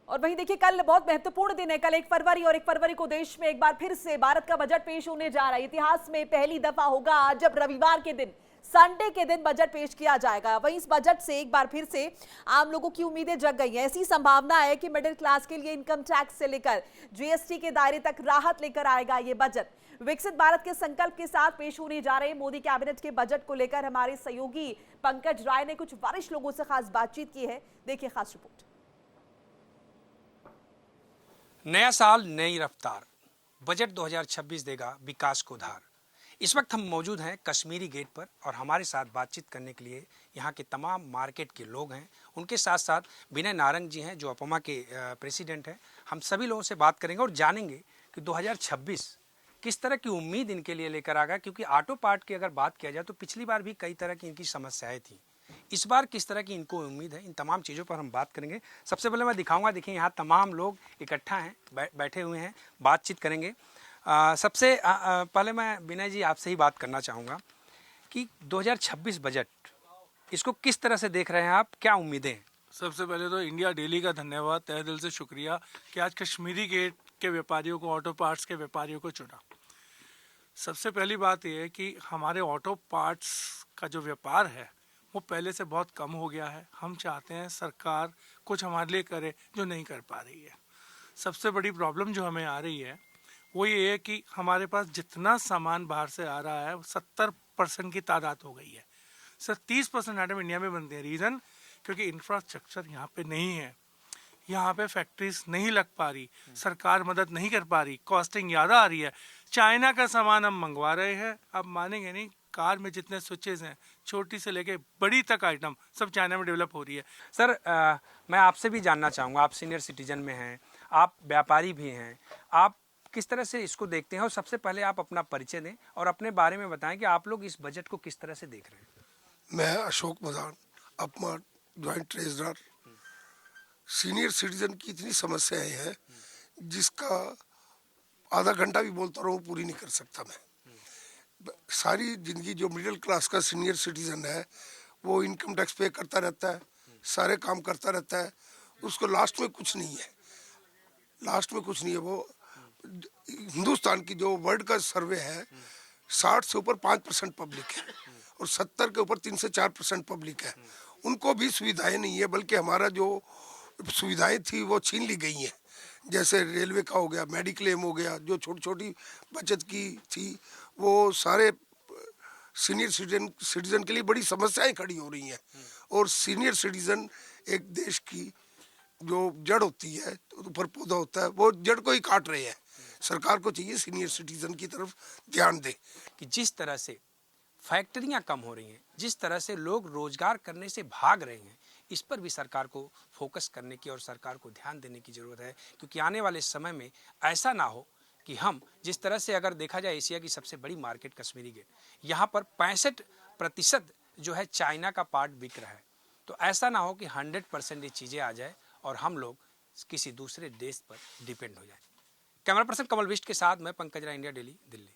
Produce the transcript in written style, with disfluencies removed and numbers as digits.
और वहीं देखिए कल बहुत महत्वपूर्ण दिन है। कल 1 फरवरी और 1 फरवरी को देश में एक बार फिर से भारत का बजट पेश होने जा रहा है। इतिहास में पहली दफा होगा जब रविवार के दिन, संडे के दिन बजट पेश किया जाएगा। वहीं इस बजट से एक बार फिर से आम लोगों की उम्मीदें जग गई हैं। ऐसी संभावना है कि मिडिल क्लास के लिए इनकम टैक्स से लेकर जीएसटी के दायरे तक राहत लेकर आएगा ये बजट। विकसित भारत के संकल्प के साथ पेश होने जा रहे मोदी कैबिनेट के बजट को लेकर हमारे सहयोगी पंकज राय ने कुछ वरिष्ठ लोगों से खास बातचीत की है। देखिए खास रिपोर्ट। नया साल नई रफ्तार, बजट 2026 देगा विकास को धार। इस वक्त हम मौजूद हैं कश्मीरी गेट पर और हमारे साथ बातचीत करने के लिए यहाँ के तमाम मार्केट के लोग हैं। उनके साथ साथ विनय नारंग जी हैं जो अपमा के प्रेसिडेंट हैं। हम सभी लोगों से बात करेंगे और जानेंगे कि 2026 किस तरह की उम्मीद इनके लिए लेकर आ गया, क्योंकि ऑटो पार्ट की अगर बात किया जाए तो पिछली बार भी कई तरह की इनकी समस्याएं थी। इस बार किस तरह की इनको उम्मीद है, इन तमाम चीज़ों पर हम बात करेंगे। सबसे पहले मैं दिखाऊंगा, देखिए यहाँ तमाम लोग इकट्ठा हैं, बैठे हुए हैं, बातचीत करेंगे। सबसे पहले मैं विनय जी आपसे ही बात करना चाहूँगा कि 2026 बजट, इसको किस तरह से देख रहे हैं आप, क्या उम्मीदें हैं? सबसे पहले तो इंडिया डेली का धन्यवाद, तहे दिल से शुक्रिया कि आज कश्मीरी गेट के व्यापारियों को, ऑटो पार्ट्स के व्यापारियों को चुना। सबसे पहली बात यह है कि हमारे ऑटो पार्ट्स का जो व्यापार है वो पहले से बहुत कम हो गया है। हम चाहते हैं सरकार कुछ हमारे लिए करे जो नहीं कर पा रही है। सबसे बड़ी प्रॉब्लम जो हमें आ रही है वो ये है कि हमारे पास जितना सामान बाहर से आ रहा है 70% की तादाद हो गई है। सिर्फ 30% आइटम इंडिया में बनते हैं। रीज़न क्योंकि इंफ्रास्ट्रक्चर यहाँ पे नहीं है, यहाँ पे फैक्ट्रीज नहीं लग पा रही, सरकार मदद नहीं कर पा रही, कॉस्टिंग ज़्यादा आ रही है। चाइना का सामान हम मंगवा रहे हैं, अब मानेंगे नहीं, कार में जितने स्विचेज हैं छोटी से लेके बड़ी तक आइटम सब चाइना में डेवलप हो रही है। सर मैं आपसे भी जानना चाहूँगा, आप सीनियर सिटीजन में हैं, आप व्यापारी भी हैं, आप किस तरह से इसको देखते हैं? और सबसे पहले आप अपना परिचय दें और अपने बारे में बताएं कि आप लोग इस बजट को किस तरह से देख रहे हैं। मैं अशोक मदान, अपमा ज्वाइंट ट्रेजरर। सीनियर सिटीजन की इतनी समस्याएं हैं जिसका आधा घंटा भी बोलता रहूं पूरी नहीं कर सकता मैं। सारी जिंदगी जो मिडिल क्लास का सीनियर सिटीजन है वो इनकम टैक्स पे करता रहता है, सारे काम करता रहता है, उसको लास्ट में कुछ नहीं है, लास्ट में कुछ नहीं है। वो हिंदुस्तान की जो वर्ल्ड का सर्वे है 60 से ऊपर 5% पब्लिक है और 70 के ऊपर 3 से 4% पब्लिक है। उनको भी सुविधाएं नहीं है, बल्कि हमारा जो सुविधाएं थी वो छीन ली गई हैं। जैसे रेलवे का हो गया, मेडिक्लेम हो गया, जो छोटी छोटी बचत की थी वो सारे सीनियर सिटीजन के लिए बड़ी समस्याएं खड़ी हो रही हैं। और सीनियर सिटीजन एक देश की जो जड़ होती है, ऊपर पौधा होता है, वो जड़ को ही काट रहे हैं। सरकार को चाहिए सीनियर सिटीजन की तरफ ध्यान दे कि जिस तरह से फैक्ट्रियां कम हो रही हैं, जिस तरह से लोग रोजगार करने से भाग रहे हैं, इस पर भी सरकार को फोकस करने की और सरकार को ध्यान देने की ज़रूरत है। क्योंकि आने वाले समय में ऐसा ना हो कि हम जिस तरह से, अगर देखा जाए एशिया की सबसे बड़ी मार्केट कश्मीरी गेट, यहाँ पर 65% जो है चाइना का पार्ट बिक रहा है। तो ऐसा ना हो कि 100% ये चीज़ें आ जाए और हम लोग किसी दूसरे देश पर डिपेंड हो जाए। कैमरा पर्सन कमल विष्ट के साथ मैं पंकज राय, इंडिया डेली, दिल्ली।